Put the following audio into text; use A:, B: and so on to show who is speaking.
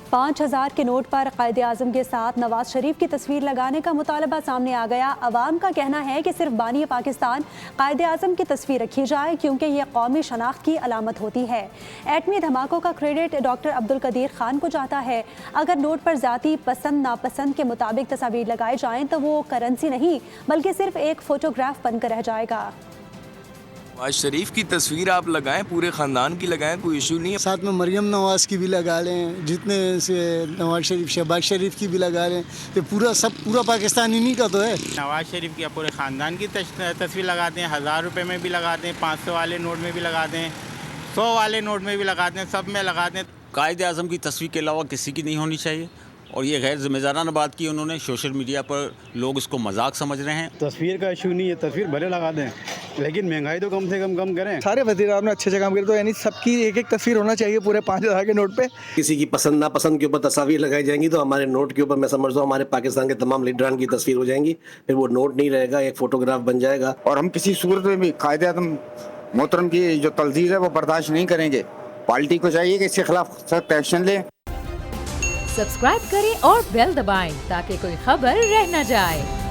A: 5000 के नोट पर कायदे आज़म के साथ नवाज शरीफ की तस्वीर लगाने का मुतालबा सामने आ गया। अवाम का कहना है कि सिर्फ बानी पाकिस्तान कायदे आज़म की तस्वीर रखी जाए क्योंकि यह कौमी शनाख्त की अलामत होती है। एटमी धमाकों का क्रेडिट डॉक्टर अब्दुल कदीर खान को जाता है। अगर नोट पर ज़ाती पसंद नापसंद के मुताबिक तस्वीर लगाए जाएँ तो वो करेंसी नहीं बल्कि सिर्फ एक फ़ोटोग्राफ बनकर रह जाएगा।
B: नवाज शरीफ की तस्वीर आप लगाएं, पूरे ख़ानदान की लगाएं, कोई इशू नहीं है।
C: साथ में मरियम नवाज की भी लगा लें, जितने से नवाज शरीफ शहबाज शरीफ की भी लगा लें, तो पूरा पाकिस्तान इन्हीं का तो है।
D: नवाज शरीफ की पूरे ख़ानदान की तस्वीर लगा दें, 1000 रुपये में भी लगा दें, 500 वाले नोट में भी लगा दें, 100 वाले नोट में भी लगा दें, सब में लगा दें।
E: कायदे आज़म की तस्वीर के अलावा किसी की नहीं होनी चाहिए और ये गैर जिम्मेदाराना बात की उन्होंने। सोशल मीडिया पर लोग इसको मजाक समझ रहे हैं।
F: तस्वीर का इशू नहीं है, तस्वीर भले लगा दें लेकिन महंगाई तो कम से कम करें।
G: सारे वज़ीर आज़म ने अच्छे से काम करे तो यानी सबकी एक एक तस्वीर होना चाहिए पूरे 5000 के नोट पे।
H: किसी की पसंद नापसंद के ऊपर तस्वीर लगाई जाएंगी तो हमारे नोट के ऊपर मैं समझता हूँ हमारे पाकिस्तान के तमाम लीडरान की तस्वीर हो जाएंगी, फिर वो नोट नहीं रहेगा, एक फोटोग्राफ बन जाएगा।
I: और हम किसी सूरत में भी कायदे आज़म मोहतरम की जो तलजीज़ है वो बर्दाश्त नहीं करेंगे। पार्टी को चाहिए कि इसके खिलाफ सख्त एक्शन ले।
J: सब्सक्राइब करें और बेल दबाएं ताकि कोई खबर रह न जाए।